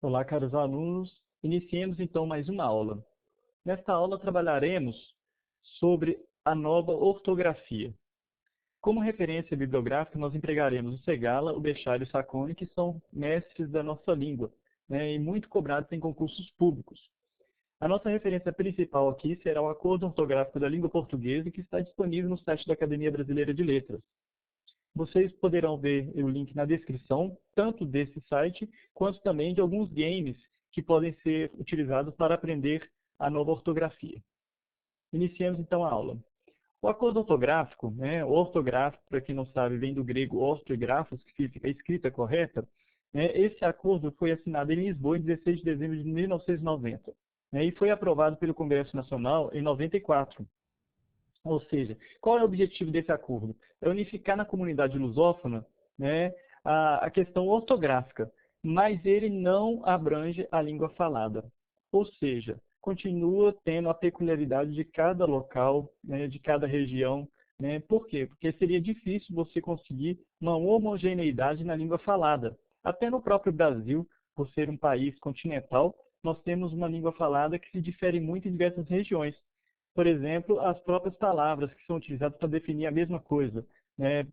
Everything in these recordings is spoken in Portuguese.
Olá, caros alunos. Iniciemos então mais uma aula. Nesta aula trabalharemos sobre a nova ortografia. Como referência bibliográfica, nós empregaremos o Segala, o Bechat e o Sacconi, que são mestres da nossa língua, né, e muito cobrados em concursos públicos. A nossa referência principal aqui será o Acordo Ortográfico da Língua Portuguesa, que está disponível no site da Academia Brasileira de Letras. Vocês poderão ver o link na descrição, tanto desse site, quanto também de alguns games que podem ser utilizados para aprender a nova ortografia. Iniciemos então a aula. O acordo ortográfico, o ortográfico, para quem não sabe, vem do grego orto e grafos, que significa escrita correta. Esse acordo foi assinado em Lisboa em 16 de dezembro de 1990, e foi aprovado pelo Congresso Nacional em 94. Ou seja, qual é o objetivo desse acordo? É unificar na comunidade lusófona, a questão ortográfica, mas ele não abrange a língua falada. Ou seja, continua tendo a peculiaridade de cada local, de cada região. Por quê? Porque seria difícil você conseguir uma homogeneidade na língua falada. Até no próprio Brasil, por ser um país continental, nós temos uma língua falada que se difere muito em diversas regiões. Por exemplo, as próprias palavras que são utilizadas para definir a mesma coisa.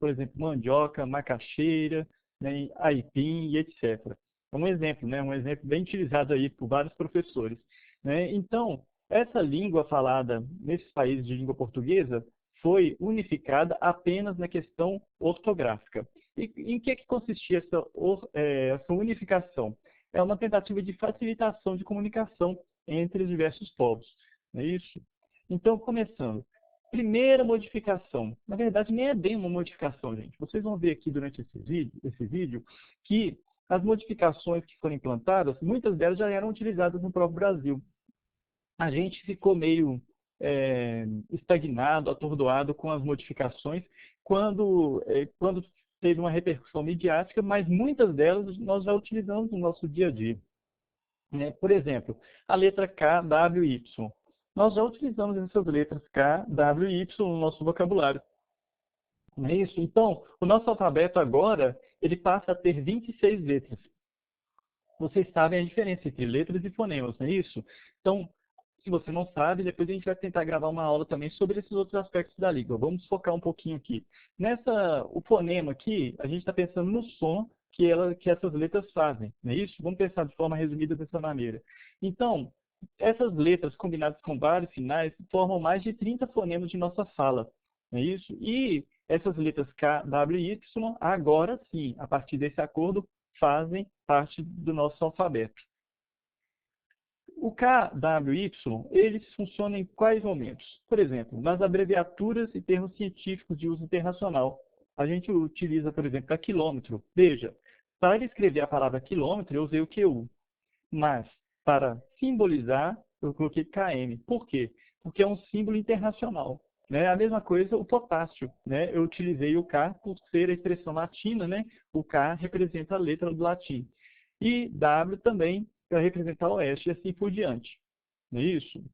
Por exemplo, mandioca, macaxeira, aipim e etc. É um exemplo, um exemplo bem utilizado aí por vários professores. Então, essa língua falada nesses países de língua portuguesa foi unificada apenas na questão ortográfica. E em que consistia essa unificação? É uma tentativa de facilitação de comunicação entre os diversos povos. Não é isso? Então, começando. Primeira modificação. Na verdade, nem é bem uma modificação, gente. Vocês vão ver aqui durante esse vídeo que as modificações que foram implantadas, muitas delas já eram utilizadas no próprio Brasil. A gente ficou meio estagnado, atordoado com as modificações quando teve uma repercussão midiática, mas muitas delas nós já utilizamos no nosso dia a dia. Por exemplo, a letra K, W, Y. Nós já utilizamos essas letras K, W e Y no nosso vocabulário. Não é isso? Então, o nosso alfabeto agora, ele passa a ter 26 letras. Vocês sabem a diferença entre letras e fonemas, não é isso? Então, se você não sabe, depois a gente vai tentar gravar uma aula também sobre esses outros aspectos da língua. Vamos focar um pouquinho aqui. O fonema aqui, a gente está pensando no som que essas letras fazem, não é isso? Vamos pensar de forma resumida dessa maneira. Então, essas letras combinadas com vários sinais formam mais de 30 fonemas de nossa fala, não é isso? E essas letras K, W e Y, agora sim, a partir desse acordo, fazem parte do nosso alfabeto. O K, W e Y, eles funcionam em quais momentos? Por exemplo, nas abreviaturas e termos científicos de uso internacional. A gente utiliza, por exemplo, para quilômetro. Veja, para escrever a palavra quilômetro, eu usei o QU. Mas, para simbolizar, eu coloquei KM. Por quê? Porque é um símbolo internacional. A mesma coisa o potássio. Eu utilizei o K por ser a expressão latina. O K representa a letra do latim. E W também para representar o oeste e assim por diante. Não é isso?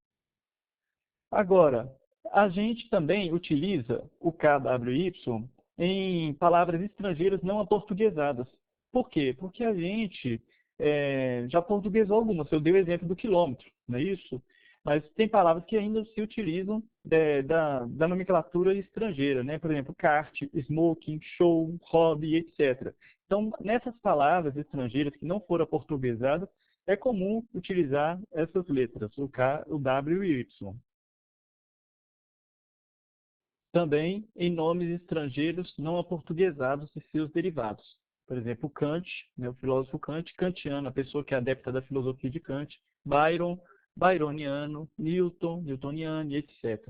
Agora, a gente também utiliza o KWY em palavras estrangeiras não aportuguesadas. Por quê? Porque a gente já portuguesou algumas. Eu dei o exemplo do quilômetro, não é isso? Mas tem palavras que ainda se utilizam da nomenclatura estrangeira, Por exemplo, kart, smoking, show, hobby, etc. Então, nessas palavras estrangeiras que não foram aportuguesadas, é comum utilizar essas letras, o K, o W e o Y. Também em nomes estrangeiros não aportuguesados e seus derivados. Por exemplo, Kant, o filósofo Kant, kantiano, a pessoa que é adepta da filosofia de Kant, Byron, byroniano, Newton, newtoniano, etc.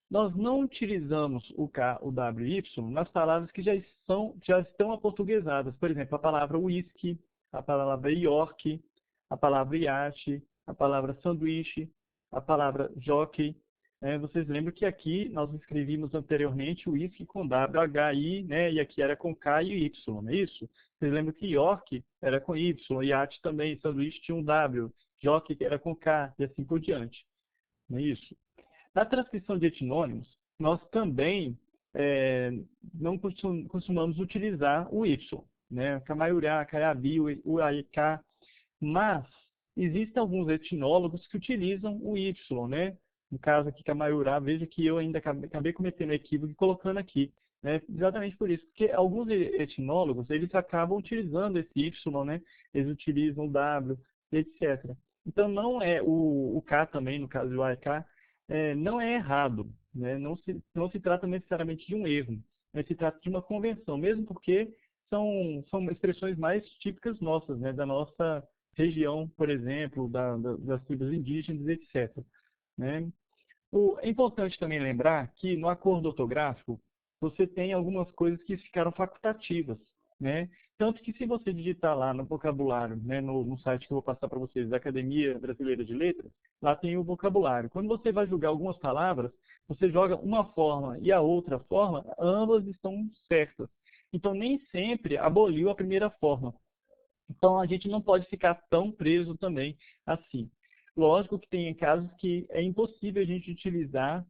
Nós não utilizamos o K, o W e o Y nas palavras que já estão aportuguesadas. Por exemplo, a palavra whisky, a palavra York, a palavra iate, a palavra sanduíche, a palavra jockey. Vocês lembram que aqui nós escrevíamos anteriormente o whisky com W-H-I, e aqui era com K e Y, não é isso? Vocês lembram que York era com Y, iate também, sanduíche tinha um W, jockey era com K e assim por diante, não é isso? Na transcrição de etnônimos, nós também não costumamos utilizar o Y. né? Camaiurá, Caiabi, Uaicá, mas existem alguns etnólogos que utilizam o Y, né? No caso aqui, Camaiurá, veja que eu ainda acabei cometendo equívoco e colocando aqui, né? Exatamente por isso, porque alguns etnólogos, eles acabam utilizando esse Y, né? Eles utilizam o W, etc. Então, não é o K também, no caso do AEK, não é errado, né? Não se trata necessariamente de um erro, mas se trata de uma convenção, mesmo porque são expressões mais típicas nossas, né? Da nossa região, por exemplo, das tribos indígenas, etc. Né? É importante também lembrar que no acordo ortográfico você tem algumas coisas que ficaram facultativas, né? Tanto que se você digitar lá no vocabulário, né, no site que eu vou passar para vocês, da Academia Brasileira de Letras, lá tem o vocabulário. Quando você vai julgar algumas palavras, você joga uma forma e a outra forma, ambas estão certas. Então nem sempre aboliu a primeira forma. Então, a gente não pode ficar tão preso também assim. Lógico que tem casos que é impossível a gente utilizar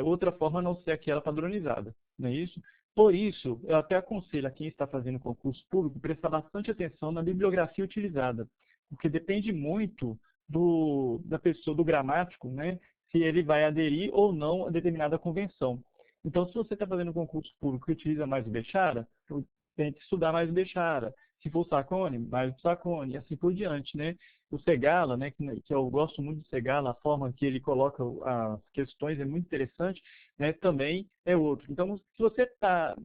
outra forma a não ser aquela padronizada, não é isso? Por isso, eu até aconselho a quem está fazendo concurso público prestar bastante atenção na bibliografia utilizada, porque depende muito da pessoa, do gramático, né? Se ele vai aderir ou não a determinada convenção. Então, se você está fazendo concurso público e utiliza mais o Bechara, tente estudar mais o Bechara. Se for o Sacone, mais o Sacone, e assim por diante, né? O Segala, né, que eu gosto muito do Segala, a forma que ele coloca as questões é muito interessante, né, também é outro. Então, se você está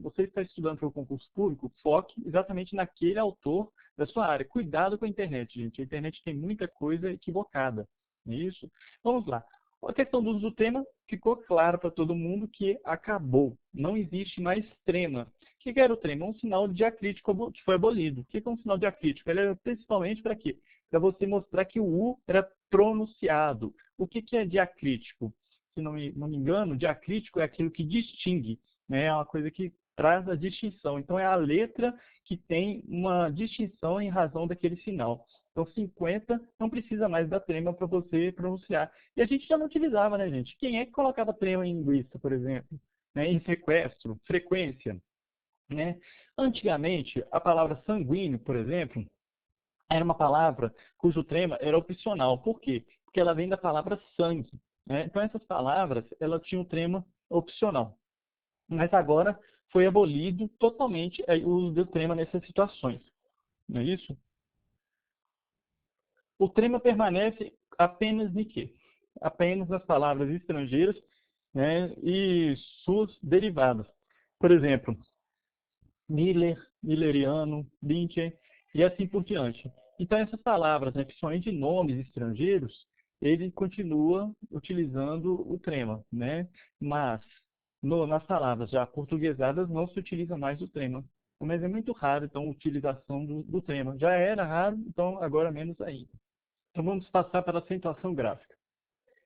estudando para o concurso público, foque exatamente naquele autor da sua área. Cuidado com a internet, gente. A internet tem muita coisa equivocada, não é isso? Vamos lá. A questão do uso do tema ficou claro para todo mundo que acabou. Não existe mais trema. O que era o trema? Um sinal diacrítico que foi abolido. O que é um sinal diacrítico? Ele era principalmente para quê? Para você mostrar que o U era pronunciado. O que é diacrítico? Se não me engano, diacrítico é aquilo que distingue, né? É uma coisa que traz a distinção. Então, é a letra que tem uma distinção em razão daquele sinal. Então, 50 não precisa mais da trema para você pronunciar. E a gente já não utilizava, né, gente? Quem é que colocava trema em linguiça, por exemplo? Né? Em sequestro, frequência, né? Antigamente, a palavra sanguíneo, por exemplo, era uma palavra cujo trema era opcional. Por quê? Porque ela vem da palavra sangue, né? Então, essas palavras, elas tinham trema opcional. Mas agora foi abolido totalmente o uso do trema nessas situações. Não é isso? O trema permanece apenas em quê? Apenas nas palavras estrangeiras, né, e suas derivadas. Por exemplo, Miller, Milleriano, Bincher e assim por diante. Então, essas palavras, né, principalmente nomes estrangeiros, ele continua utilizando o trema, né? Mas nas palavras já portuguesadas não se utiliza mais o trema. Mas é muito raro, então, a utilização do trema. Já era raro, então agora menos ainda. Então vamos passar para a acentuação gráfica.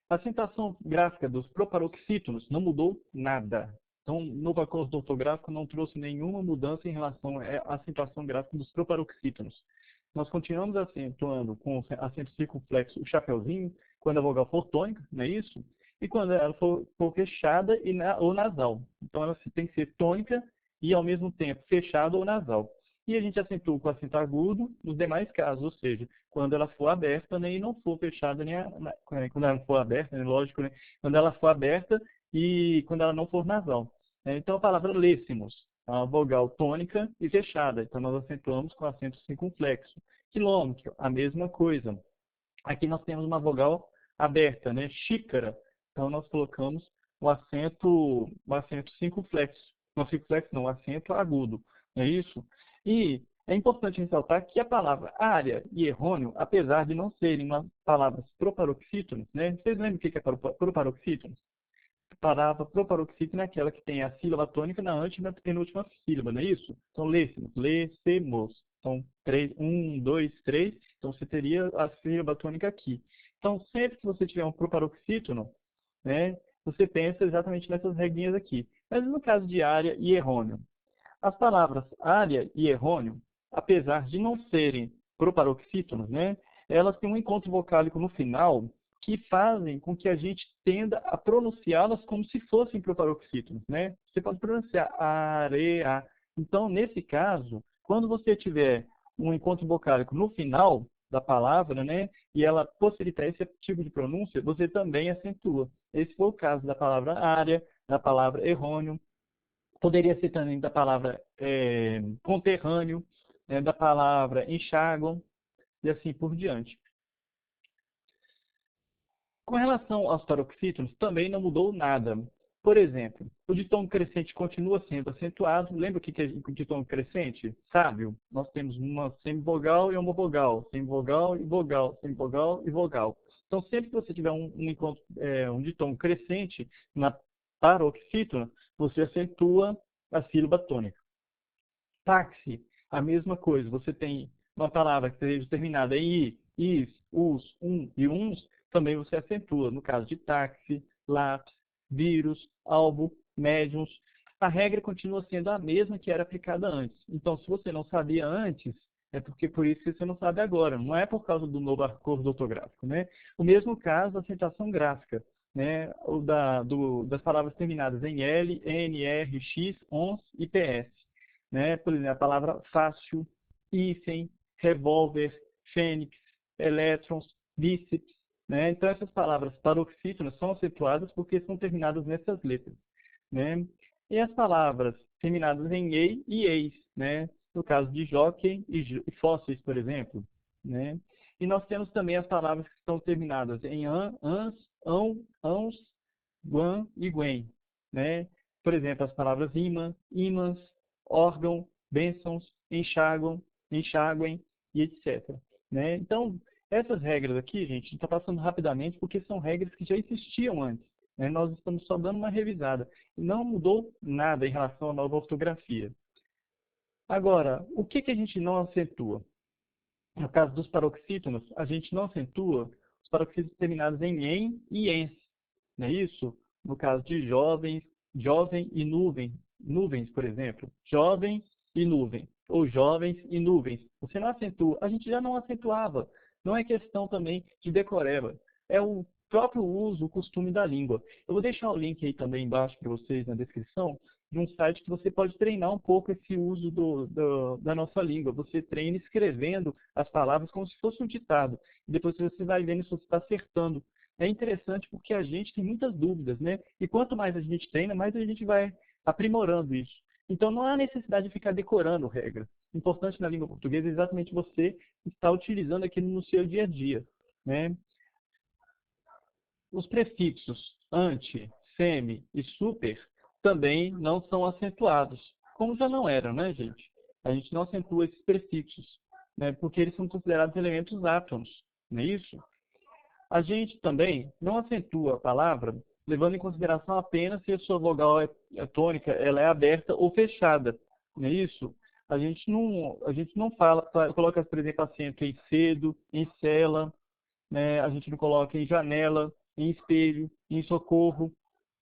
A acentuação gráfica dos proparoxítonos não mudou nada. Então, o novo acordo ortográfico não trouxe nenhuma mudança em relação à acentuação gráfica dos proparoxítonos. Nós continuamos acentuando com acento circunflexo o chapeuzinho, quando a vogal for tônica, não é isso? E quando ela for fechada ou nasal. Então, ela tem que ser tônica e, ao mesmo tempo, fechada ou nasal. E a gente acentua com acento agudo nos demais casos, ou seja, quando ela for aberta, né, e não for fechada, quando ela for aberta, né, lógico, né, quando ela for aberta e quando ela não for nasal. Então, a palavra lêssemos, a vogal tônica e fechada. Então, nós acentuamos com acento circunflexo. Quilômetro, a mesma coisa. Aqui nós temos uma vogal aberta, né, xícara. Então, nós colocamos o acento circunflexo. Não circunflexo, não, o acento agudo. É isso? E é importante ressaltar que a palavra área e errôneo, apesar de não serem palavras proparoxítonas, né? Vocês lembram o que é proparoxítono? A palavra proparoxítono é aquela que tem a sílaba tônica na ante e na penúltima sílaba, não é isso? Então, lêssemos. Então, 1, 2, 3. Então, você teria a sílaba tônica aqui. Então, sempre que você tiver um proparoxítono, né, você pensa exatamente nessas regrinhas aqui. Mas no caso de área e errôneo, as palavras área e errôneo, apesar de não serem proparoxítonos, né, elas têm um encontro vocálico no final que fazem com que a gente tenda a pronunciá-las como se fossem proparoxítonos, né? Você pode pronunciar areia. Então, nesse caso, Quando você tiver um encontro vocálico no final da palavra, né, e ela possibilitar esse tipo de pronúncia, você também acentua. Esse foi o caso da palavra área, da palavra errôneo, poderia ser também da palavra conterrâneo, né, da palavra enxáguam, e assim por diante. Com relação aos paroxítonos, também não mudou nada. Por exemplo, o ditongo crescente continua sendo acentuado. Lembra o que é o ditongo crescente? Sábio. Nós temos uma semivogal e uma vogal. Semivogal e vogal. Semivogal e vogal. Então, sempre que você tiver um ditongo crescente na paroxítona, você acentua a sílaba tônica. Táxi, a mesma coisa. Você tem uma palavra que seja terminada em i, is, us, e uns, também você acentua. No caso de táxi, lápis, vírus, albo, médiums. A regra continua sendo a mesma que era aplicada antes. Então, se você não sabia antes, é porque por isso que você não sabe agora. Não é por causa do novo acordo ortográfico, né? O mesmo caso da acentuação gráfica, né? Das palavras terminadas em L, N, R, X, ONS e PS. Né? Por exemplo, a palavra fácil, hífen, revólver, fênix, elétrons, bíceps. Né? Então, essas palavras paroxítonas são acentuadas porque são terminadas nessas letras. Né? E as palavras terminadas em ei e eis, né? No caso de jockey e fósseis, por exemplo. Né? E nós temos também as palavras que estão terminadas em an, ans, ão, ãos, guan e guen. Né? Por exemplo, as palavras imã, ímãs, órgão, bênçãos, enxáguam, enxáguem e etc. Né? Então, essas regras aqui, gente, a gente está passando rapidamente porque são regras que já existiam antes. Né? Nós estamos só dando uma revisada. Não mudou nada em relação à nova ortografia. Agora, o que a gente não acentua? No caso dos paroxítonos, a gente não acentua os paroxítonos terminados em e ens. Não é isso? No caso de jovens, jovem e nuvem. Nuvens, por exemplo. Jovem e nuvem. Ou jovens e nuvens. Você não acentua. A gente já não acentuava. Não é questão também de decoreba. É o próprio uso, o costume da língua. Eu vou deixar o link aí também embaixo para vocês na descrição, de um site que você pode treinar um pouco esse uso da nossa língua. Você treina escrevendo as palavras como se fosse um ditado. E depois você vai vendo se você está acertando. É interessante porque a gente tem muitas dúvidas, né? E quanto mais a gente treina, mais a gente vai aprimorando isso. Então não há necessidade de ficar decorando regras. O importante na língua portuguesa é exatamente você estar utilizando aquilo no seu dia a dia, né? Os prefixos ante, semi e super também não são acentuados, como já não eram, né, gente? A gente não acentua esses prefixos, né, porque eles são considerados elementos átonos, não é isso? A gente também não acentua a palavra levando em consideração apenas se a sua vogal é tônica, ela é aberta ou fechada, não é isso? A gente não fala, coloca, por exemplo, acento em cedo, em cela, né? A gente não coloca em janela, em espelho, em socorro,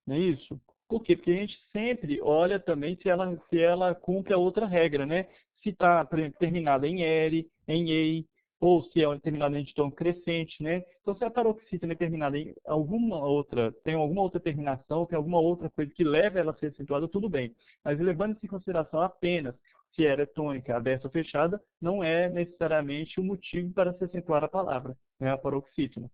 não é isso? Por quê? Porque a gente sempre olha também se ela cumpre a outra regra, né? Se está terminada em L, em EI, ou se é terminada em tom crescente, né? Então, se a paroxítona é terminada em tem alguma outra terminação, tem alguma outra coisa que leva ela a ser acentuada, tudo bem. Mas levando isso em consideração apenas se era tônica, aberta ou fechada, não é necessariamente o motivo para se acentuar a palavra, né? A paroxítona.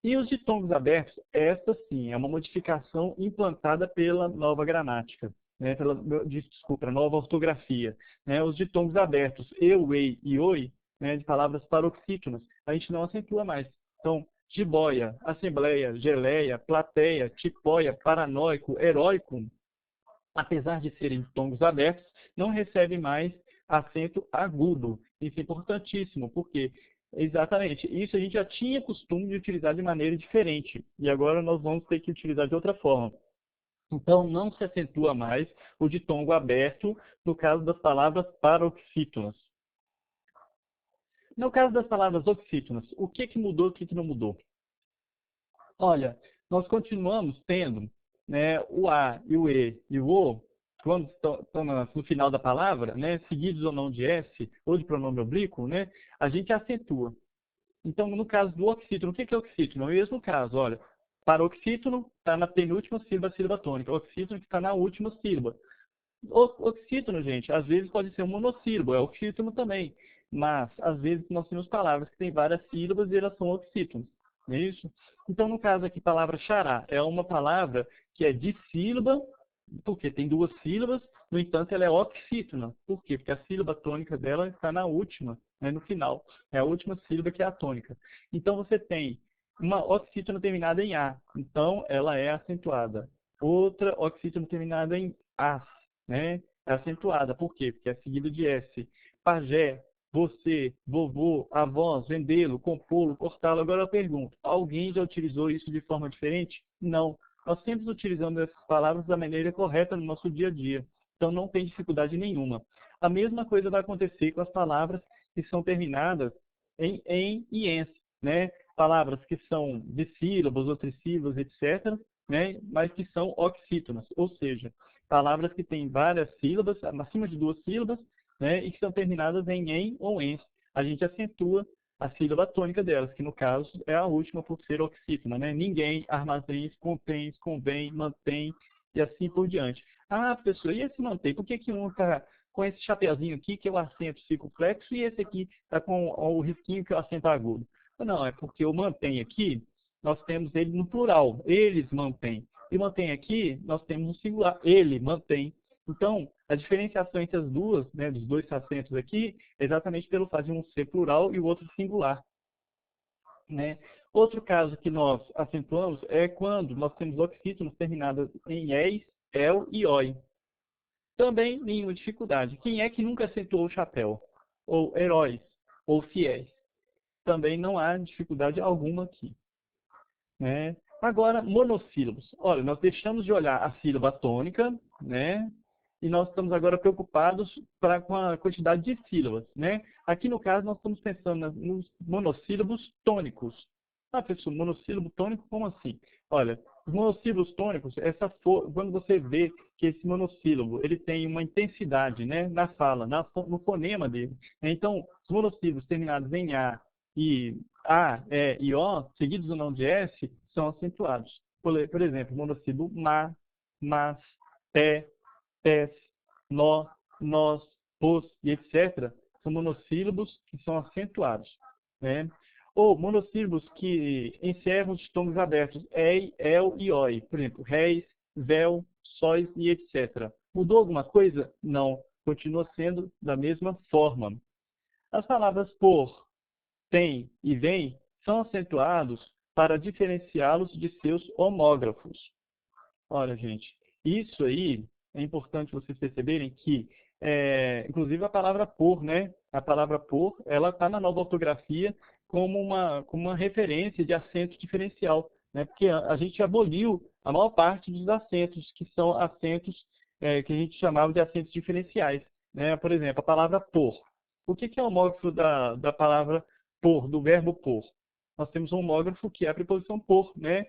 E os ditongos abertos, esta sim, é uma modificação implantada pela nova gramática, né, desculpa, nova ortografia. Né, os ditongos abertos, eu, ei e oi, né, de palavras paroxítonas, a gente não acentua mais. Então, jiboia, assembleia, geleia, plateia, tipóia, paranoico, heróico, apesar de serem ditongos abertos, não recebe mais acento agudo. Isso é importantíssimo, porque exatamente isso a gente já tinha costume de utilizar de maneira diferente, e agora nós vamos ter que utilizar de outra forma. Então, não se acentua mais o ditongo aberto no caso das palavras paroxítonas. No caso das palavras oxítonas, o que mudou e o que não mudou? Olha, nós continuamos tendo, né, o A e o E e o O, quando estão no final da palavra, né, seguidos ou não de S ou de pronome oblíquo, né, a gente acentua. Então, no caso do oxítono, o que é oxítono? É o mesmo caso, olha. Paroxítono está na penúltima sílaba tônica. Oxítono que está na última sílaba. Oxítono, gente, às vezes pode ser um monossílabo, é oxítono também. Mas, às vezes, nós temos palavras que têm várias sílabas e elas são oxítonos. Não é isso? Então, no caso aqui, palavra xará é uma palavra que é dissílaba, porque tem duas sílabas, no entanto, ela é oxítona. Por quê? Porque a sílaba tônica dela está na última, né, no final. É a última sílaba que é a tônica. Então, você tem uma oxítona terminada em A, então ela é acentuada. Outra oxítona terminada em AS, né? É acentuada. Por quê? Porque é seguido de S. Pajé, você, vovô, avós, vendê-lo, compô-lo, cortá-lo. Agora eu pergunto, alguém já utilizou isso de forma diferente? Não. Nós sempre utilizamos essas palavras da maneira correta no nosso dia a dia. Então não tem dificuldade nenhuma. A mesma coisa vai acontecer com as palavras que são terminadas em e ens, né? Palavras que são dissílabos ou trissílabos, etc., né? Mas que são oxítonas, ou seja, palavras que têm várias sílabas, acima de duas sílabas, né? E que são terminadas em ou ens. A gente acentua a sílaba tônica delas, que no caso é a última por ser oxítona, né? Ninguém, armazéns, contém, convém, mantém e assim por diante. Ah, professor, e esse mantém? Por que que um está com esse chapeuzinho aqui, que é o acento circunflexo, e esse aqui está com o risquinho, que é o acento agudo? Não, é porque o mantém aqui, nós temos ele no plural, eles mantêm. E mantém aqui, nós temos no singular, ele mantém. Então, a diferenciação entre as duas, né, dos dois acentos aqui, é exatamente pelo fato de um ser plural e o outro singular, né? Outro caso que nós acentuamos é quando nós temos oxítonos terminados em es, el e oi. Também nenhuma dificuldade. Quem é que nunca acentuou o chapéu? Ou heróis? Ou fiéis? Também não há dificuldade alguma aqui, né? Agora, monossílabos. Olha, nós deixamos de olhar a sílaba tônica, né? E nós estamos agora preocupados com a quantidade de sílabas, né? Aqui no caso nós estamos pensando nos monossílabos tônicos. Ah, pessoal, monossílabo tônico, como assim? Olha, os monossílabos tônicos, quando você vê que esse monossílabo ele tem uma intensidade, né, na fala, no fonema dele. Então, os monossílabos terminados em A, E e O, seguidos ou não de S, são acentuados. Por exemplo, monossílabo ma, mas, pé, pés, nó, nós, pos e etc. São monossílabos que são acentuados, né? Ou monossílabos que encerram os distongos abertos, ei, el e oi. Por exemplo, réis, véu, sóis e etc. Mudou alguma coisa? Não. Continua sendo da mesma forma. As palavras por, tem e vem são acentuados para diferenciá-los de seus homógrafos. Olha, gente, isso aí é importante vocês perceberem que, inclusive a palavra por, né? A palavra por, ela está na nova ortografia como uma referência de acento diferencial, né? Porque a gente aboliu a maior parte dos acentos, que são acentos que a gente chamava de acentos diferenciais, né? Por exemplo, a palavra por. O que é o homógrafo da palavra por, do verbo por? Nós temos um homógrafo que é a preposição por, né?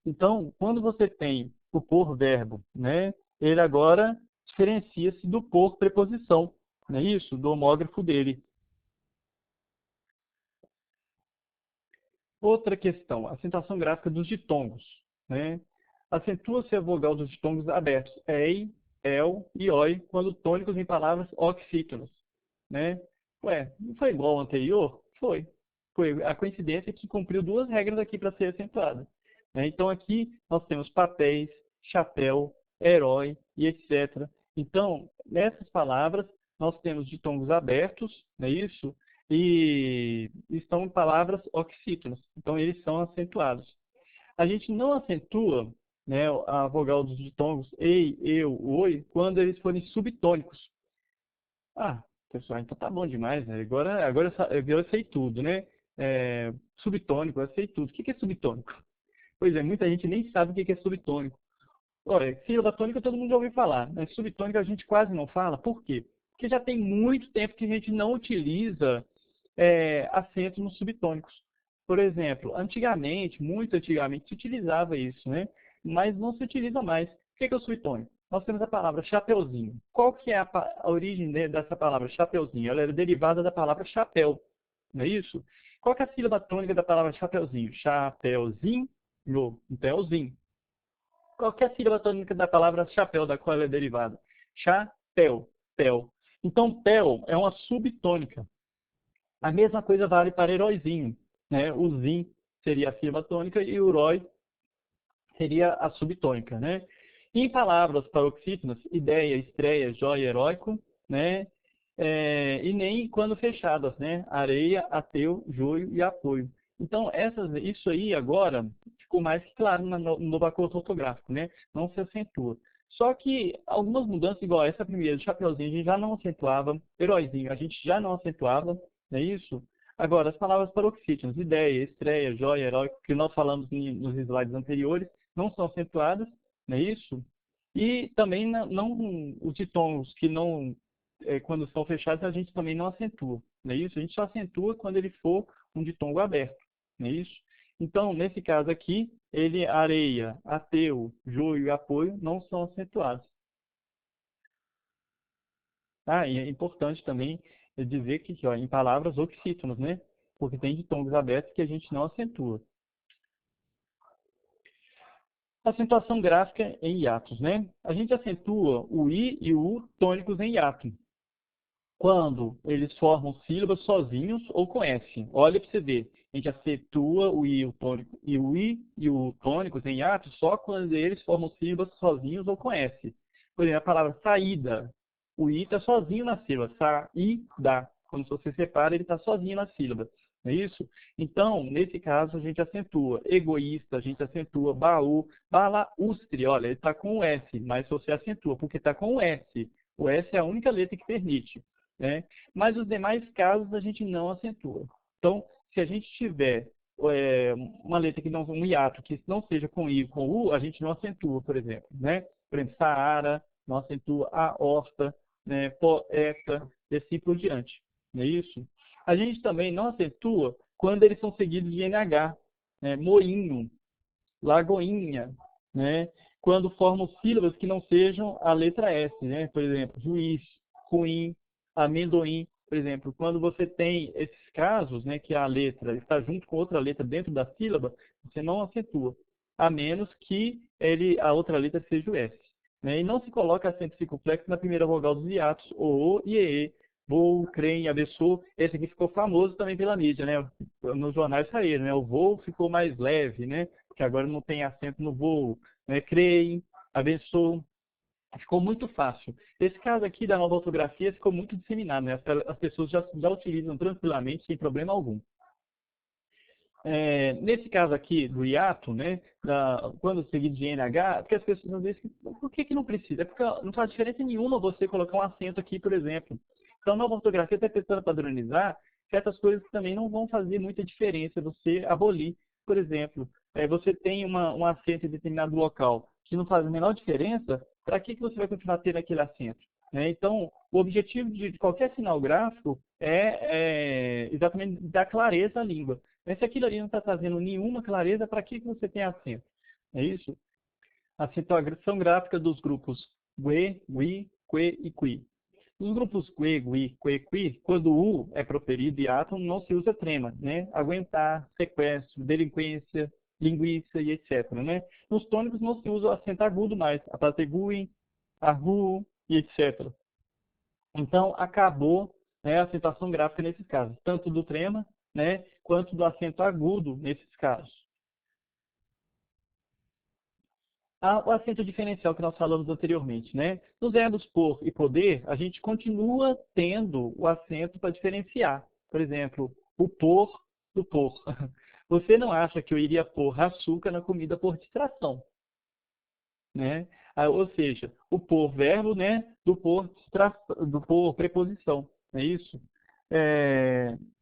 Então, quando você tem o por verbo, né, ele agora diferencia-se do por preposição, não é isso? Do homógrafo dele. Outra questão, acentuação gráfica dos ditongos, né? Acentua-se a vogal dos ditongos abertos, ei, el e oi, quando tônicos em palavras oxítonas, né? Ué, não foi igual ao anterior? Foi. Foi a coincidência que cumpriu duas regras aqui para ser acentuada, né? Então aqui nós temos papéis, chapéu, herói e etc. Então, nessas palavras, nós temos ditongos abertos, não é isso? E estão em palavras oxítonas. Então, eles são acentuados. A gente não acentua, né, a vogal dos ditongos ei, eu, oi, quando eles forem subtônicos. Ah, pessoal, então tá bom demais, né? Agora eu sei tudo, né? Subtônico, eu sei tudo. O que é subtônico? Pois é, muita gente nem sabe o que é subtônico. Olha, sílaba tônica todo mundo já ouviu falar, mas subtônica a gente quase não fala. Por quê? Porque já tem muito tempo que a gente não utiliza acentos nos subtônicos. Por exemplo, antigamente, muito antigamente, se utilizava isso, né? Mas não se utiliza mais. O que é o subtônico? Nós temos a palavra chapeuzinho. Qual que é a origem dessa palavra chapeuzinho? Ela era derivada da palavra chapéu, não é isso? Qual que é a sílaba tônica da palavra chapeuzinho? Chapeuzinho, então é o zinho. Qual que é a sílaba tônica da palavra chapéu, da qual ela é derivada? Chapéu, pel. Então, pel é uma subtônica. A mesma coisa vale para heróizinho, né? O zin seria a sílaba tônica e o herói seria a subtônica, né? Em palavras paroxítonas, ideia, estreia, joia, heróico, né? E nem quando fechadas, né? Areia, ateu, joio e apoio. Então, isso aí agora ficou mais que claro no novo acordo ortográfico, né? Não se acentua. Só que algumas mudanças, igual essa primeira, do chapeuzinho, a gente já não acentuava, heróizinho, a gente já não acentuava, não é isso? Agora, as palavras paroxítonas, ideia, estreia, joia, heróico, que nós falamos nos slides anteriores, não são acentuadas, não é isso? E também os ditongos que não, quando são fechados, a gente também não acentua, não é isso? A gente só acentua quando ele for um ditongo aberto, não é isso? Então, nesse caso aqui, areia, ateu, joio e apoio não são acentuados. Ah, e é importante também dizer que, ó, em palavras oxítonas, né? Porque tem ditongos abertos que a gente não acentua. Acentuação gráfica em hiatos, né? A gente acentua o I e o U tônicos em hiato, quando eles formam sílabas sozinhos ou com S. Olha para você ver, a gente acentua o I e o U tônicos em hiato só quando eles formam sílabas sozinhos ou com S. Por exemplo, a palavra saída, o I está sozinho na sílaba, saída. Quando você separa, ele está sozinho na sílaba. Não é isso? Então, nesse caso, a gente acentua egoísta, a gente acentua baú, balaustre, olha, ele está com o S, mas você acentua porque está com o S. O S é a única letra que permite, né? Mas os demais casos a gente não acentua. Então, se a gente tiver uma letra que não, um hiato que não seja com I ou com U, a gente não acentua, por exemplo, né? Por exemplo, Saara, não acentua a horta, né? Poeta, e assim por diante. Não é isso? A gente também não acentua quando eles são seguidos de NH, né? Moinho, lagoinha, né? Quando formam sílabas que não sejam a letra S, né? Por exemplo, juiz, ruim, amendoim, por exemplo. Quando você tem esses casos, né, que a letra está junto com outra letra dentro da sílaba, você não acentua, a menos que a outra letra seja o S. Né? E não se coloca acento circunflexo na primeira vogal dos hiatos, o e e. Voo, crem, abençoo. Esse aqui ficou famoso também pela mídia, né? Nos jornais saíram, né? O voo ficou mais leve, né? Que agora não tem acento no voo, né? Creem, abençoam, ficou muito fácil. Esse caso aqui da nova ortografia ficou muito disseminado, né? As pessoas já utilizam tranquilamente, sem problema algum. Nesse caso aqui do hiato, né, quando seguido de NH, porque as pessoas às vezes, por que não precisa? É porque não faz diferença nenhuma você colocar um acento aqui, por exemplo. Então, a nova ortografia está tentando padronizar certas coisas que também não vão fazer muita diferença você abolir. Por exemplo, você tem um acento em determinado local que não faz a menor diferença, para que você vai continuar tendo aquele acento? Né? Então, o objetivo de qualquer sinal gráfico é exatamente dar clareza à língua. Mas se aquilo ali não está trazendo nenhuma clareza, para que você tem acento? É isso? A acentuação gráfica dos grupos gue, gui, que e qui. Nos grupos gue, gui, que, qui, quando o U é proferido e átomo, não se usa trema, né? Aguentar, sequestro, delinquência, linguiça e etc. Né? Nos tônicos não se usa o acento agudo mais, a pategui, argu e etc. Então, acabou, né, a acentuação gráfica nesses casos, tanto do trema, né, quanto do acento agudo nesses casos. O acento diferencial que nós falamos anteriormente, né? Nos verbos por e poder, a gente continua tendo o acento para diferenciar. Por exemplo, o por do por. Você não acha que eu iria pôr açúcar na comida por distração, né? Ou seja, o por verbo, né, do por preposição, não é isso?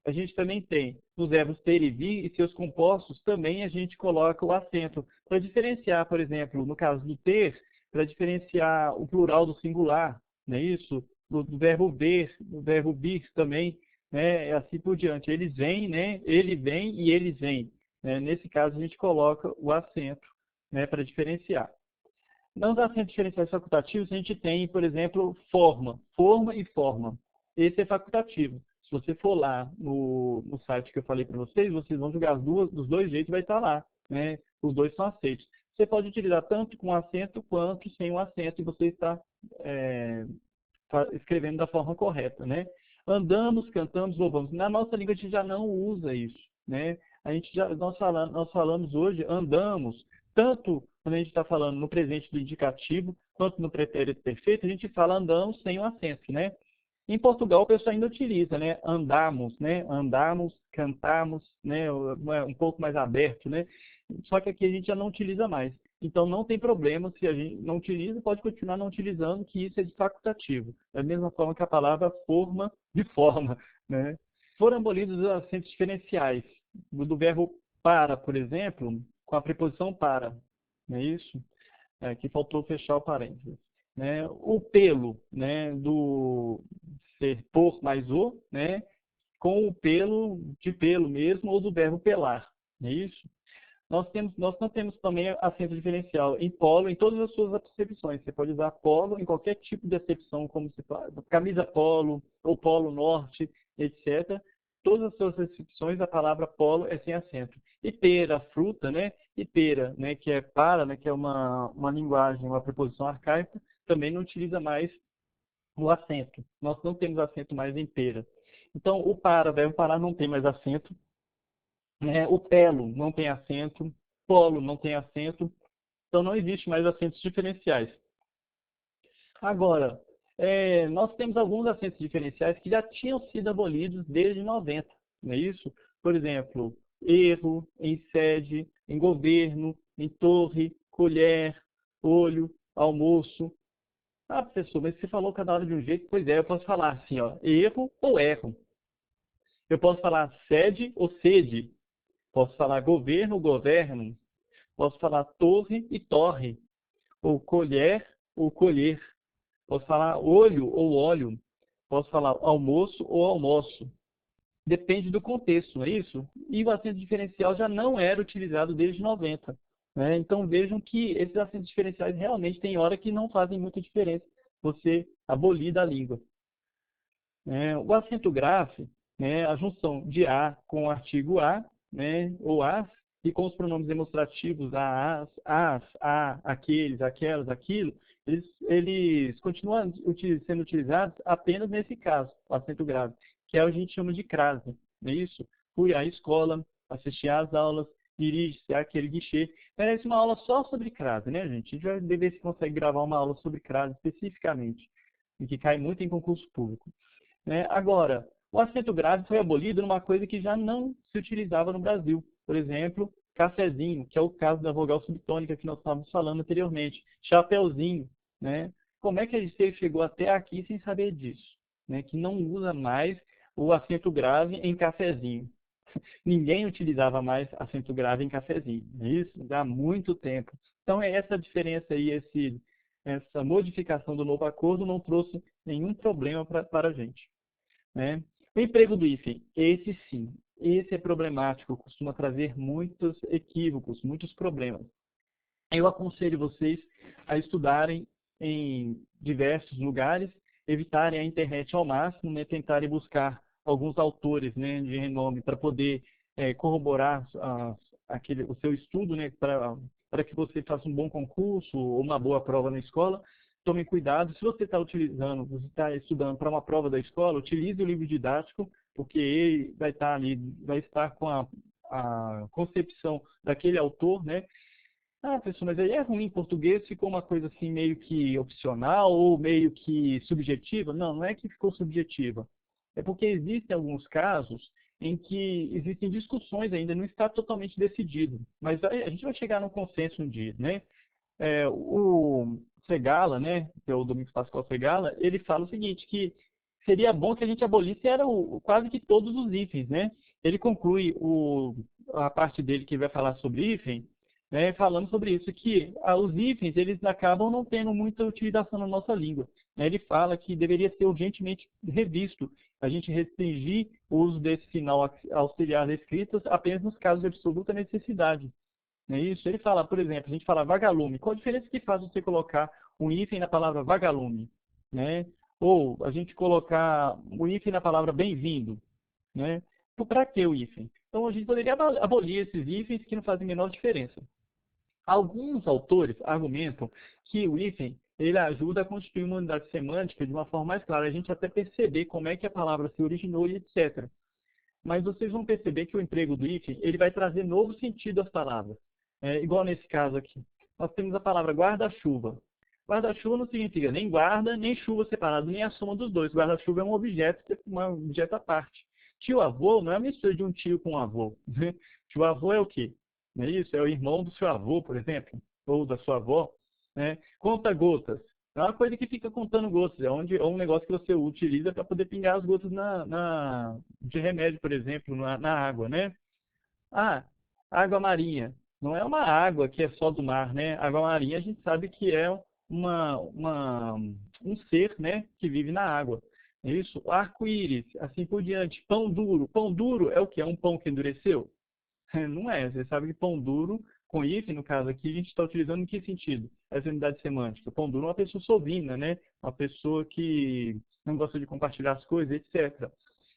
A gente também tem os verbos ter e vir e seus compostos, também a gente coloca o acento para diferenciar, por exemplo, no caso do ter, para diferenciar o plural do singular, não é isso? Do verbo ver, do verbo vir também, né, assim por diante. Eles vêm, né, ele vem e eles vêm. Né? Nesse caso, a gente coloca o acento, né, para diferenciar. Nos acentos diferenciais facultativos, a gente tem, por exemplo, forma e forma. Esse é facultativo. Se você for lá no site que eu falei para vocês, vocês vão jogar dos dois jeitos, vai estar lá. Né? Os dois são aceitos. você pode utilizar tanto com acento quanto sem o acento e você está é, escrevendo da forma correta, né? Andamos, cantamos, louvamos. Na nossa língua a gente já não usa isso, né? Nós falamos hoje, andamos, tanto quando a gente está falando no presente do indicativo, quanto no pretérito perfeito, a gente fala andamos sem o acento, né? Em Portugal, o pessoal ainda utiliza, né? Andamos, né? Andamos, cantamos, né? Um pouco mais aberto, né? Só que aqui a gente já não utiliza mais. Então, não tem problema se a gente não utiliza, pode continuar não utilizando, que isso é de facultativo. Da mesma forma que a palavra forma de forma, né? Foram abolidos os acentos diferenciais do verbo para, por exemplo, com a preposição para, não é isso? Que faltou fechar o parênteses. Né? O pelo, né, do ser por mais o, né, com o pelo de pelo mesmo ou do verbo pelar, não é isso? Nós não temos também acento diferencial em polo, em todas as suas acepções. Você pode usar polo em qualquer tipo de acepção, como se fala, camisa polo ou polo norte, etc. Todas as suas acepções, a palavra polo é sem acento. E pera, fruta, né? E pera, né? Que é para, né? Que é uma linguagem, uma preposição arcaica, também não utiliza mais o acento. Nós não temos acento mais em pera. Então, o para, o verbo parar não tem mais acento, né? O pelo não tem acento, polo não tem acento, então não existe mais acentos diferenciais. Agora, nós temos alguns acentos diferenciais que já tinham sido abolidos desde 90, não é isso? Por exemplo, erro, em sede, em governo, em torre, colher, olho, almoço. Ah, professor, mas você falou cada hora de um jeito. Pois é, eu posso falar assim, ó, erro ou erro. Eu posso falar sede ou sede. Posso falar governo, governo. Posso falar torre e torre. Ou colher ou colher. Posso falar olho ou óleo. Posso falar almoço ou almoço. Depende do contexto, não é isso? E o acento diferencial já não era utilizado desde 90. Né? Então vejam que esses acentos diferenciais realmente tem hora que não fazem muita diferença você abolir da língua. O acento grave, né, a junção de a com o artigo a, né, ou as, e com os pronomes demonstrativos a, aqueles, aquelas, aquilo, eles continuam sendo utilizados apenas nesse caso, o acento grave, que é o que a gente chama de crase, não é isso? Fui à escola, assisti às aulas, dirige-se àquele guichê. Parece uma aula só sobre crase, né, gente? A gente vai ver se consegue gravar uma aula sobre crase especificamente, e que cai muito em concurso público. Agora, o acento grave foi abolido numa coisa que já não se utilizava no Brasil. Por exemplo, cafezinho, que é o caso da vogal subtônica que nós estávamos falando anteriormente. Chapeuzinho, né? Como é que a gente chegou até aqui sem saber disso? Né? Que não usa mais o acento grave em cafezinho. Ninguém utilizava mais acento grave em cafezinho. Isso já há muito tempo. Então, essa diferença aí, essa modificação do novo acordo não trouxe nenhum problema para a gente. Né? O emprego do hífen, esse sim, esse é problemático, costuma trazer muitos equívocos, muitos problemas. Eu aconselho vocês a estudarem em diversos lugares, evitarem a internet ao máximo, né? Tentarem buscar alguns autores, né, de renome para poder corroborar o seu estudo, né, para que você faça um bom concurso ou uma boa prova na escola. Tome cuidado, se você está você está estudando para uma prova da escola, utilize o livro didático, porque ele vai estar ali, vai estar com a concepção daquele autor, né? Ah, professor, mas aí é ruim em português, ficou uma coisa assim meio que opcional ou meio que subjetiva? Não, não é que ficou subjetiva. É porque existem alguns casos em que existem discussões ainda, não está totalmente decidido. Mas a gente vai chegar num consenso um dia, né? O Segala, né, que é o Domingos Pascoal Segala, ele fala o seguinte, que seria bom que a gente abolisse quase que todos os hífens, né? Ele conclui a parte dele que vai falar sobre hífen, né, falando sobre isso, que os hífens eles acabam não tendo muita utilização na nossa língua. Né? Ele fala que deveria ser urgentemente revisto, a gente restringir o uso desse sinal auxiliar das escritas apenas nos casos de absoluta necessidade. Não é isso? Ele fala, por exemplo, a gente fala vagalume. Qual a diferença que faz você colocar um hífen na palavra vagalume? Né? Ou a gente colocar um hífen na palavra bem-vindo? Né? Para que o hífen? Então a gente poderia abolir esses hífens que não fazem a menor diferença. Alguns autores argumentam que o hífen ele ajuda a constituir uma unidade semântica de uma forma mais clara, a gente até perceber como é que a palavra se originou e etc. Mas vocês vão perceber que o emprego do hífen ele vai trazer novo sentido às palavras. Igual nesse caso aqui. Nós temos a palavra guarda-chuva. Guarda-chuva não significa nem guarda, nem chuva separado, nem a soma dos dois. Guarda-chuva é um objeto à parte. Tio-avô não é a mistura de um tio com um avô. Né? Tio-avô é o quê? Não é isso? É o irmão do seu avô, por exemplo, ou da sua avó. Né? Conta-gotas. É uma coisa que fica contando gotas. É um negócio que você utiliza para poder pingar as gotas de remédio, por exemplo, na água, né? Ah, água marinha. Não é uma água que é só do mar, né? Água marinha a gente sabe que é um ser, né, que vive na água. É isso? Arco-íris, assim por diante. Pão duro. Pão duro é o que? É um pão que endureceu? Não é. Você sabe que pão duro, com hífen, no caso aqui, a gente está utilizando em que sentido? Essa unidade semântica. Pão duro é uma pessoa sovina, né? Uma pessoa que não gosta de compartilhar as coisas, etc.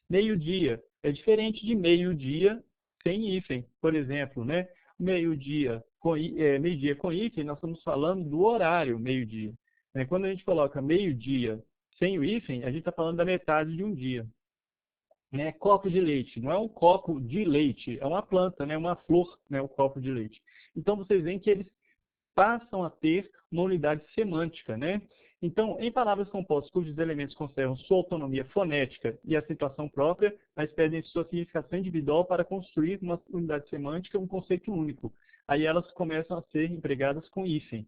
Meio-dia. É diferente de meio-dia sem hífen, por exemplo, né? Meio-dia com hífen, nós estamos falando do horário meio-dia. Né? Quando a gente coloca meio-dia sem o hífen, a gente está falando da metade de um dia. Né? Copo de leite, não é um copo de leite, é uma planta, né? Uma flor, né? O copo de leite. Então vocês veem que eles passam a ter uma unidade semântica, né? Então, em palavras compostas cujos elementos conservam sua autonomia fonética e acentuação própria, mas perdem sua significação individual para construir uma unidade semântica, um conceito único. Aí elas começam a ser empregadas com hífen.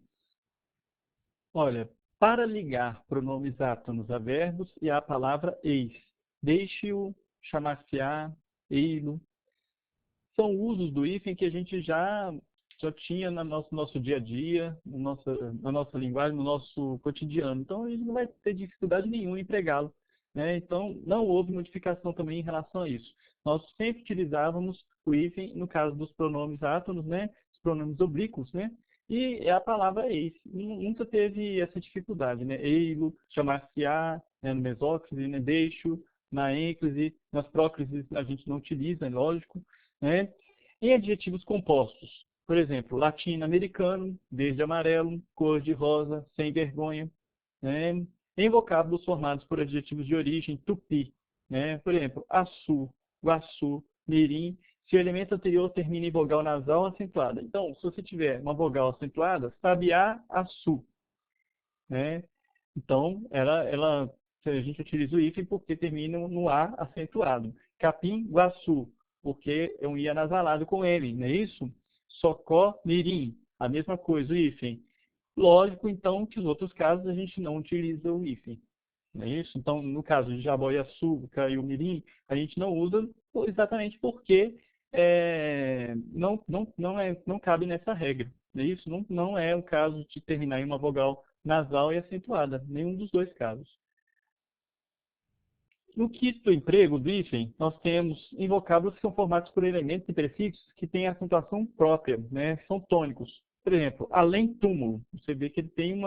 Olha, para ligar pronomes átonos a verbos e a palavra eis. Deixe-o, chamar-se-á, ei-lo. São usos do hífen que a gente já tinha no nosso dia a dia, na nossa linguagem, no nosso cotidiano. Então, a gente não vai ter dificuldade nenhuma em empregá-lo. Né? Então, não houve modificação também em relação a isso. Nós sempre utilizávamos o hífen no caso dos pronomes átonos, né? Os pronomes oblíquos, né? E a palavra eis. Nunca teve essa dificuldade, né? Ei-lo, chamar-se-á, né? No mesóclise, né? Deixo, na ênclise, nas próclises a gente não utiliza, é lógico, né? Em adjetivos compostos, por exemplo, latino-americano, verde amarelo, cor de rosa, sem vergonha. Né? Em vocábulos formados por adjetivos de origem, tupi. Né? Por exemplo, açu, guaçu, mirim, se o elemento anterior termina em vogal nasal acentuada. Então, se você tiver uma vogal acentuada, sabiá, açu. Né? Então, a gente utiliza o hífen porque termina no A acentuado. Capim, guaçu, porque é um I anasalado com M, não é isso? Socó, mirim, a mesma coisa, o hífen. Lógico, então, que os outros casos a gente não utiliza o hífen. Não é isso? Então, no caso de Jaboiaçu, e o mirim, a gente não usa exatamente porque não cabe nessa regra. Não é isso? Não é o caso de terminar em uma vogal nasal e acentuada, nenhum dos dois casos. No kit do emprego do hífen, nós temos em vocábulos que são formados por elementos e prefixos que têm acentuação própria, né? São tônicos. Por exemplo, além túmulo, você vê que ele tem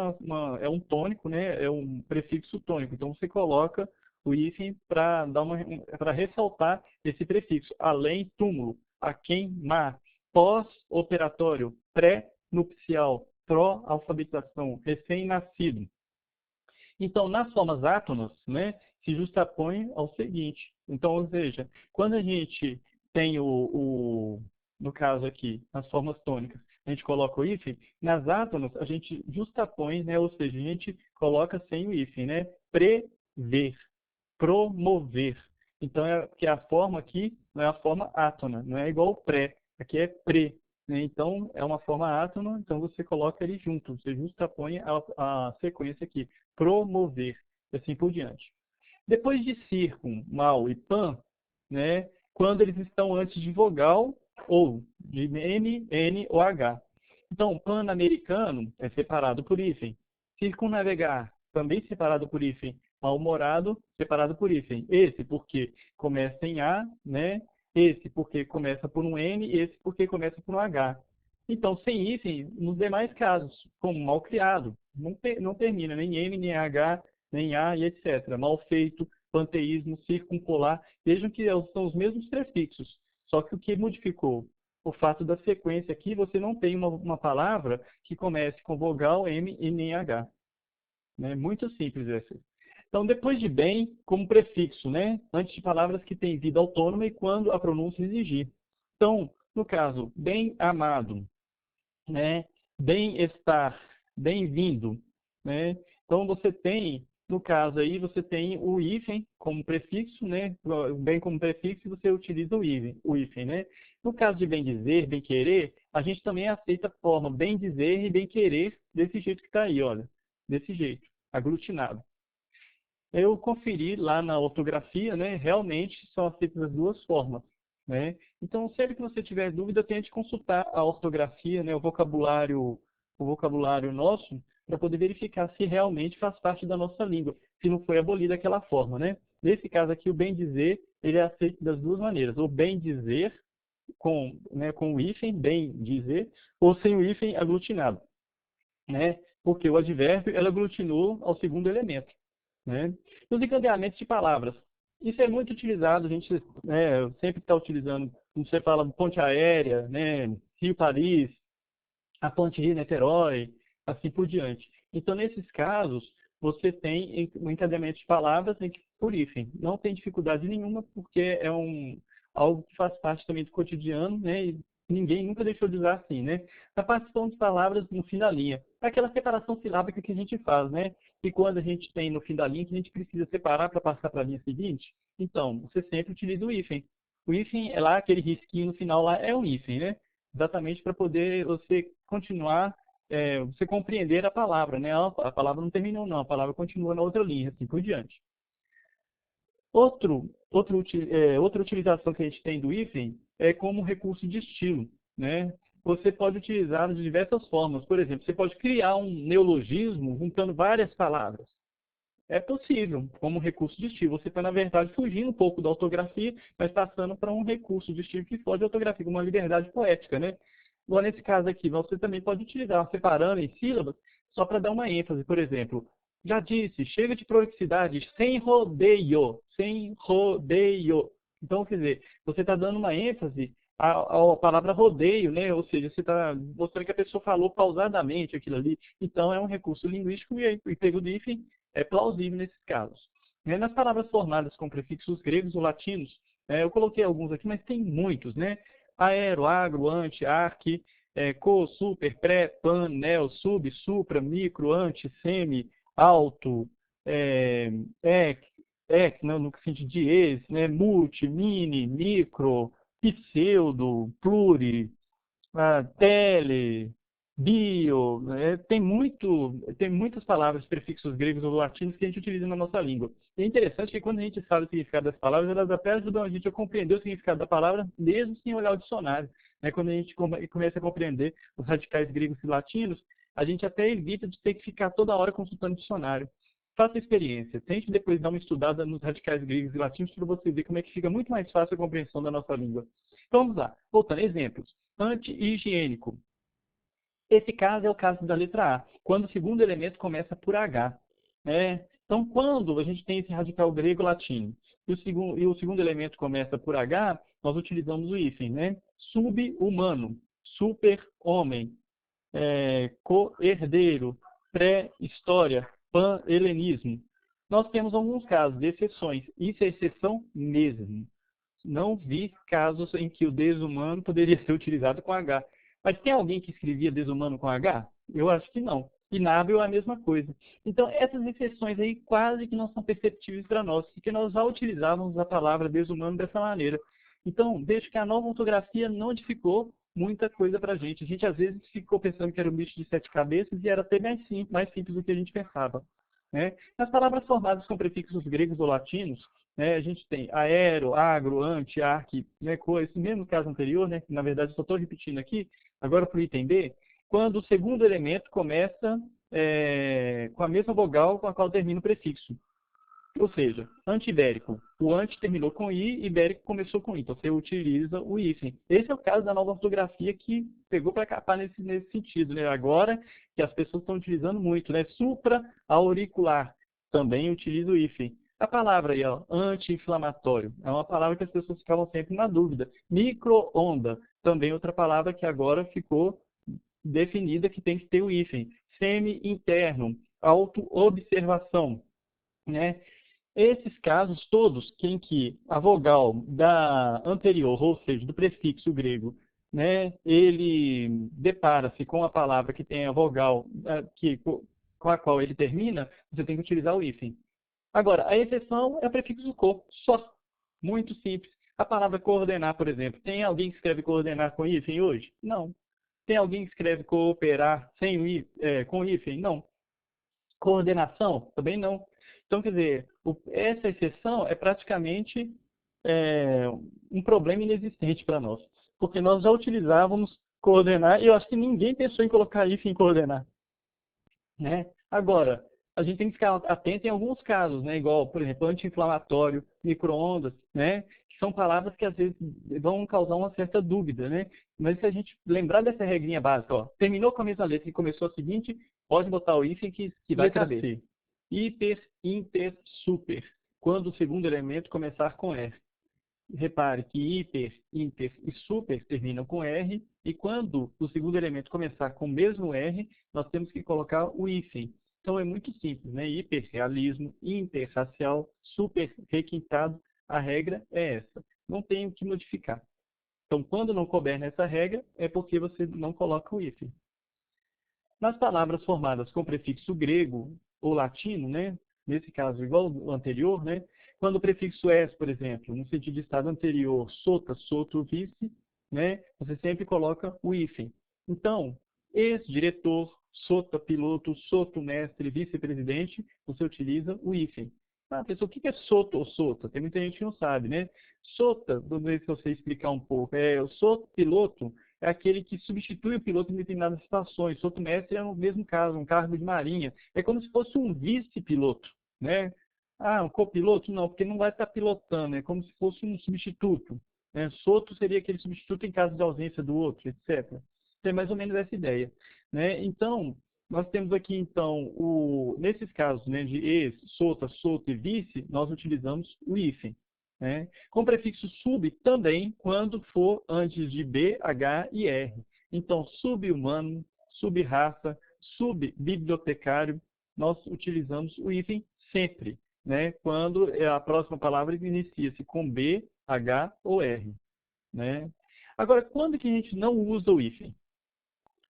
é um tônico, né? É um prefixo tônico. Então você coloca o hífen para ressaltar esse prefixo. Além túmulo, a quem mar, pós-operatório, pré-nupcial, pró-alfabetização, recém-nascido. Então, nas formas átonas, né, se justapõe ao seguinte. Então, ou seja, quando a gente tem no caso aqui, nas formas tônicas, a gente coloca o hífen, nas átonas a gente justapõe, né, ou seja, a gente coloca sem o hífen, né, prever, promover. Então, que a forma aqui não é a forma átona, não é igual ao pré, aqui é pre. Né? Então, é uma forma átona, então você coloca ele junto, você justapõe a sequência aqui, promover, e assim por diante. Depois de circun, mal e pan, né, quando eles estão antes de vogal ou de M, N ou H. Então, pan-americano é separado por hífen. Circunnavegar, também separado por hífen. Mal-humorado, separado por hífen. Esse porque começa em A, né? Esse porque começa por um N, esse porque começa por um H. Então, sem hífen, nos demais casos, como mal-criado, não termina nem M, nem H, nem A e etc. Mal feito, panteísmo, circumpolar. Vejam que são os mesmos prefixos, só que o que modificou o fato da sequência aqui, você não tem uma palavra que comece com vogal M e nem H. Né? Muito simples essa. Então, depois de bem, como prefixo, né? Antes de palavras que têm vida autônoma e quando a pronúncia exigir. Então, no caso, bem amado, né? Bem-estar, bem-vindo, né? Então, você tem, no caso aí, você tem o hífen como prefixo, né? O bem como prefixo, você utiliza o hífen, né? No caso de bem-dizer, bem-querer, a gente também aceita a forma bem-dizer e bem-querer desse jeito que está aí, olha. Desse jeito, aglutinado. Eu conferi lá na ortografia, né? Realmente são aceitas as duas formas, né? Então, sempre que você tiver dúvida, tente consultar a ortografia, né? O vocabulário nosso, para poder verificar se realmente faz parte da nossa língua, se não foi abolida aquela forma, né? Nesse caso aqui, o bem dizer, ele é aceito das duas maneiras. O bem dizer com, né, com o hífen, bem dizer, ou sem o hífen aglutinado, né? Porque o advérbio, ela aglutinou ao segundo elemento. Né? Os encadeamentos de palavras. Isso é muito utilizado, a gente né, sempre está utilizando, como você fala, ponte aérea, né, Rio-Paris, a ponte Rio-Niterói, assim por diante. Então, nesses casos, você tem um encadeamento de palavras por hífen. Não tem dificuldade nenhuma, porque é algo que faz parte também do cotidiano, né, e ninguém nunca deixou de usar assim, né? A partição de palavras no fim da linha. É aquela separação silábica que a gente faz, né? E quando a gente tem no fim da linha, que a gente precisa separar para passar para a linha seguinte, então, você sempre utiliza o hífen. O hífen é lá, aquele risquinho no final lá, é um hífen, né? Exatamente para poder você continuar, você compreender a palavra, né? A palavra não terminou não, a palavra continua na outra linha, assim por diante. Outra utilização que a gente tem do hífen é como recurso de estilo, né? Você pode utilizá-lo de diversas formas. Por exemplo, você pode criar um neologismo juntando várias palavras. É possível, como recurso de estilo. Você está, na verdade, fugindo um pouco da ortografia, mas passando para um recurso de estilo que foge da ortografia, uma liberdade poética, né? Igual nesse caso aqui, você também pode utilizar separando em sílabas só para dar uma ênfase. Por exemplo, já disse, chega de prolixidade, sem rodeio, sem rodeio. Então, quer dizer, você está dando uma ênfase à palavra rodeio, né? Ou seja, você está mostrando que a pessoa falou pausadamente aquilo ali. Então, é um recurso linguístico e o emprego do hífen é plausível nesses casos. Nas palavras formadas com prefixos gregos ou latinos, eu coloquei alguns aqui, mas tem muitos, né? Aero, agro, ante, arque, co, super, pré, pan, neo, sub, supra, micro, ante, semi, alto, ec, no sentido de ex, né? Multi, mini, micro, pseudo, pluri, tele, bio, né? Tem muitas palavras, prefixos gregos ou latinos que a gente utiliza na nossa língua. E é interessante que quando a gente sabe o significado das palavras, elas até ajudam a gente a compreender o significado da palavra, mesmo sem olhar o dicionário. Né? Quando a gente começa a compreender os radicais gregos e latinos, a gente até evita de ter que ficar toda hora consultando o dicionário. Faça a experiência, tente depois dar uma estudada nos radicais gregos e latinos para você ver como é que fica muito mais fácil a compreensão da nossa língua. Então vamos lá, voltando, exemplos. Anti-higiênico. Esse caso é o caso da letra A, quando o segundo elemento começa por H. Né? Então, quando a gente tem esse radical grego-latino e o segundo elemento começa por H, nós utilizamos o hífen, né? Sub-humano, super-homem, co-herdeiro, pré-história, pan-helenismo. Nós temos alguns casos de exceções. Isso é exceção mesmo. Não vi casos em que o desumano poderia ser utilizado com H. Mas tem alguém que escrevia desumano com H? Eu acho que não. Inábil é a mesma coisa. Então, essas exceções aí quase que não são perceptíveis para nós, porque nós já utilizávamos a palavra desumano dessa maneira. Então, vejo que a nova ortografia não modificou muita coisa para a gente. A gente, às vezes, ficou pensando que era um bicho de 7 cabeças e era até mais simples do que a gente pensava. Né? Nas palavras formadas com prefixos gregos ou latinos, né, a gente tem aero, agro, ante, arque, né, esse mesmo caso anterior, né, que na verdade eu só estou repetindo aqui, agora para o item B, quando o segundo elemento começa com a mesma vogal com a qual termina o prefixo. Ou seja, anti-ibérico. O anti terminou com i, ibérico começou com i. Então você utiliza o hífen. Esse é o caso da nova ortografia que pegou para capar nesse sentido. Né? Agora que as pessoas estão utilizando muito. Né? Supra-auricular também utiliza o hífen. A palavra aí, ó, anti-inflamatório, é uma palavra que as pessoas ficavam sempre na dúvida. Micro-onda, também outra palavra que agora ficou definida que tem que ter o hífen. Semi-interno, auto-observação, né? Esses casos todos em que a vogal da anterior, ou seja, do prefixo grego, né, ele depara-se com a palavra que tem a vogal com a qual ele termina, você tem que utilizar o hífen. Agora, a exceção é o prefixo co, só. Muito simples. A palavra coordenar, por exemplo, tem alguém que escreve coordenar com hífen hoje? Não. Tem alguém que escreve cooperar sem com hífen? Não. Coordenação? Também não. Então, quer dizer, essa exceção é praticamente é, um problema inexistente para nós. Porque nós já utilizávamos coordenar e eu acho que ninguém pensou em colocar hífen em coordenar, né? Agora, a gente tem que ficar atento em alguns casos, né? Igual, por exemplo, anti-inflamatório, micro-ondas, né? Que são palavras que às vezes vão causar uma certa dúvida, né? Mas se a gente lembrar dessa regrinha básica, ó, terminou com a mesma letra e começou a seguinte, pode botar o hífen que vai Letra caber. Hiper, inter, super. Quando o segundo elemento começar com R. Repare que hiper, inter e super terminam com R, e quando o segundo elemento começar com o mesmo R, nós temos que colocar o hífen. Então é muito simples, né? Hiperrealismo, interracial, super requintado, a regra é essa. Não tem o que modificar. Então, quando não couber nessa regra, é porque você não coloca o hífen. Nas palavras formadas com prefixo grego ou latino, né? Nesse caso igual ao anterior, né? Quando o prefixo es, por exemplo, no sentido de estado anterior, sota, soto, vice, né? Você sempre coloca o hífen. Então, ex-diretor, sota, piloto, soto, mestre, vice-presidente, você utiliza o hífen. Ah, pessoal, o que é soto ou sota? Tem muita gente que não sabe, né? Sota, vamos ver se você explicar um pouco. O soto, piloto, é aquele que substitui o piloto em determinadas situações. Soto mestre é no mesmo caso, um cargo de marinha. É como se fosse um vice-piloto, né? Ah, um copiloto? Não, porque não vai estar pilotando, é como se fosse um substituto, né? Soto seria aquele substituto em caso de ausência do outro, etc. Tem mais ou menos essa ideia, né? Então, nós temos aqui, então, nesses casos, né, de ex, sota, soto e vice, nós utilizamos o hífen, né? Com prefixo sub também, quando for antes de B, H e R. Então, sub-humano, sub-raça, sub-bibliotecário, nós utilizamos o hífen sempre, né? Quando a próxima palavra inicia-se com B, H ou R, né? Agora, quando que a gente não usa o hífen?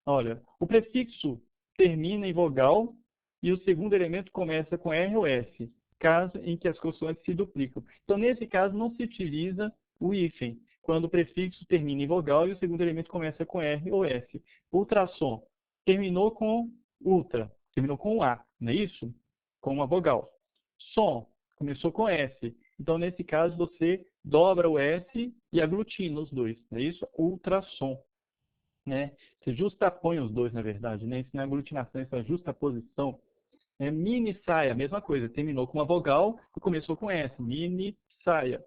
Olha, o prefixo termina em vogal e o segundo elemento começa com R ou S, caso em que as consoantes se duplicam. Então, nesse caso, não se utiliza o hífen, quando o prefixo termina em vogal e o segundo elemento começa com R ou S. Ultrassom terminou com ultra, terminou com A, não é isso? Com uma vogal. Som começou com S. Então, nesse caso, você dobra o S e aglutina os dois, não é isso? Ultrassom, né? Você justapõe os dois, na verdade, né? Isso não é aglutinação, isso é justaposição. Mini saia, mesma coisa, terminou com uma vogal e começou com S, mini saia.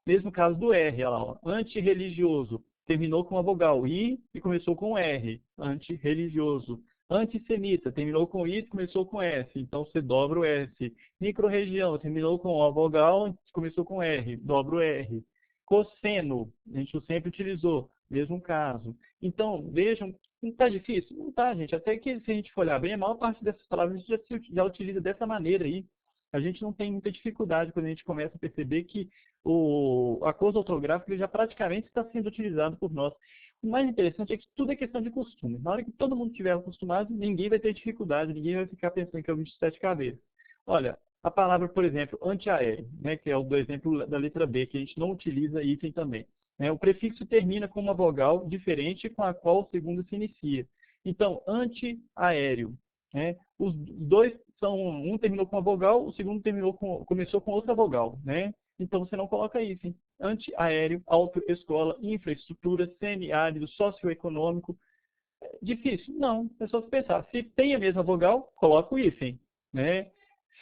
Mesmo caso do R, olha lá, ó, antirreligioso, terminou com uma vogal I e começou com R, antirreligioso. Antissemita, terminou com I e começou com S, então você dobra o S. Microrregião, terminou com uma vogal e começou com R, dobra o R. Cosseno, a gente sempre utilizou, mesmo caso. Então, vejam, não está difícil? Não está, gente. Até que se a gente for olhar bem, a maior parte dessas palavras a gente já utiliza dessa maneira aí. A gente não tem muita dificuldade quando a gente começa a perceber que a coisa ortográfica já praticamente está sendo utilizado por nós. O mais interessante é que tudo é questão de costume. Na hora que todo mundo estiver acostumado, ninguém vai ter dificuldade, ninguém vai ficar pensando que é o bicho de sete cabeças. Olha, a palavra, por exemplo, antiaéreo, né, que é o do exemplo da letra B, que a gente não utiliza item também. O prefixo termina com uma vogal diferente com a qual o segundo se inicia. Então, antiaéreo, né? Os dois são, um terminou com uma vogal, o segundo começou com outra vogal, né? Então você não coloca hífen. Antiaéreo, autoescola, infraestrutura, semiárido, socioeconômico. Difícil? Não, é só você pensar. Se tem a mesma vogal, coloca o hífen, né?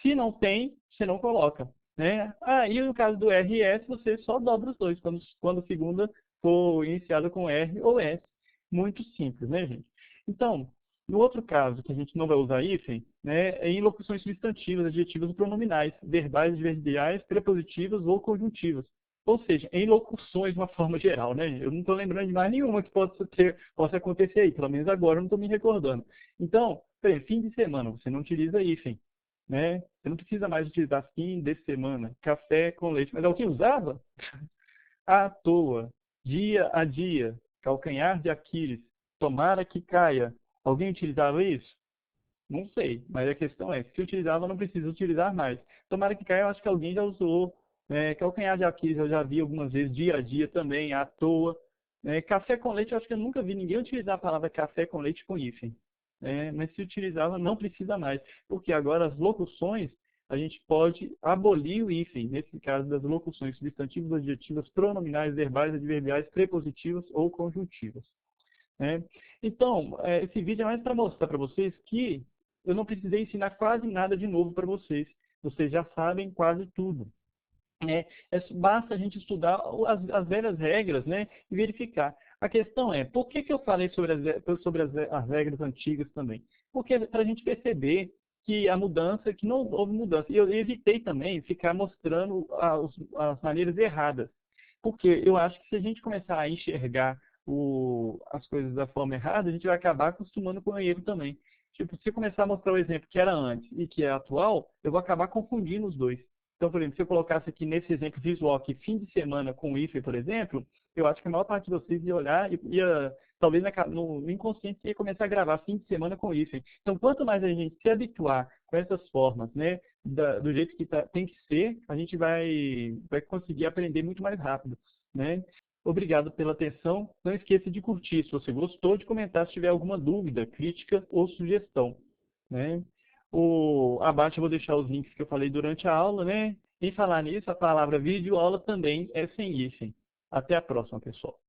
Se não tem, você não coloca, né? E no caso do R e S, você só dobra os dois, quando a segunda for iniciada com R ou S. Muito simples, né, gente? Então, No outro caso, que a gente não vai usar hífen, né, é em locuções substantivas, adjetivas ou pronominais, verbais, adverbiais, prepositivas ou conjuntivas. Ou seja, em locuções de uma forma geral, né? Eu não estou lembrando de mais nenhuma que possa acontecer aí, pelo menos agora eu não estou me recordando. Então, por exemplo, fim de semana, você não utiliza hífen, né? Você não precisa mais utilizar fim de semana, café com leite. Mas alguém usava? À toa, dia a dia, calcanhar de Aquiles, tomara que caia. Alguém utilizava isso? Não sei, mas a questão é, se utilizava, não precisa utilizar mais. Tomara que caia, eu acho que alguém já usou. Calcanhar de Aquiles eu já vi algumas vezes, dia a dia também, à toa. Café com leite, eu acho que eu nunca vi ninguém utilizar a palavra café com leite com hífen. Mas se utilizava, não precisa mais. Porque agora as locuções, a gente pode abolir o hífen, nesse caso das locuções substantivas, adjetivas, pronominais, verbais, adverbiais, prepositivas ou conjuntivas. Né? Então, esse vídeo é mais para mostrar para vocês que eu não precisei ensinar quase nada de novo para vocês. Vocês já sabem quase tudo. Basta a gente estudar as velhas regras, né, e verificar. A questão é, por que eu falei sobre as regras antigas também? Porque para a gente perceber que a mudança, que não houve mudança. E eu evitei também ficar mostrando as maneiras erradas. Porque eu acho que se a gente começar a enxergar as coisas da forma errada, a gente vai acabar acostumando com o erro também. Tipo, se eu começar a mostrar o exemplo que era antes e que é atual, eu vou acabar confundindo os dois. Então, por exemplo, se eu colocasse aqui nesse exemplo visual aqui, fim de semana com hífen, por exemplo, eu acho que a maior parte de vocês ia olhar e ia, talvez no inconsciente, ia começar a gravar fim de semana com hífen. Então, quanto mais a gente se habituar com essas formas, né, do jeito que tem que ser, a gente vai conseguir aprender muito mais rápido, né? Obrigado pela atenção. Não esqueça de curtir se você gostou, de comentar se tiver alguma dúvida, crítica ou sugestão, né? Abaixo eu vou deixar os links que eu falei durante a aula, né? Em falar nisso, a palavra vídeo aula também é sem hífen. Até a próxima, pessoal.